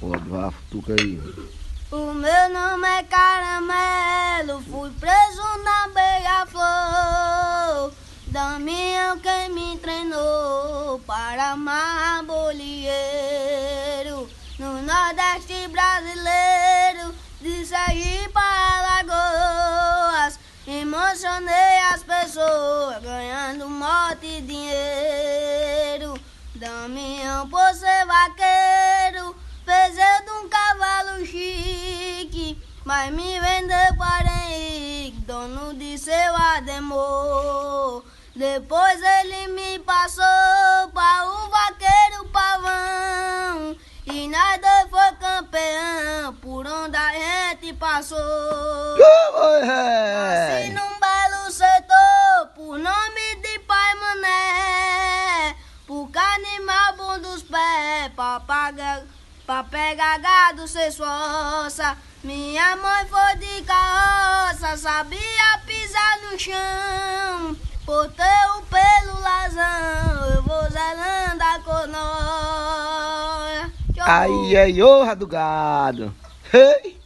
Pode, vá, futuca aí. O meu nome é Caramelo, fui preso na Beija-Flor. Damião quem me treinou para marbolieiro. No Nordeste brasileiro, de Sergipe a Alagoas, emocionei as pessoas, ganhando moto e dinheiro. Damião, por ser vaqueiro, fez eu de um cavalo chique, mas me vendeu para Henrique, dono de seu Ademor. Depois ele me passou para o vaqueiro Pavão, e nós dois foi campeão por onde a gente passou. Nasci num belo setor, por nome de Pai Mané, por animal bom dos pés, pra pegar gado sem esforça. Minha mãe foi de carroça, sabia pisar no chão. Por ter o pelo lazão, eu vou zelando a cor. Aí, honra do gado. Hey!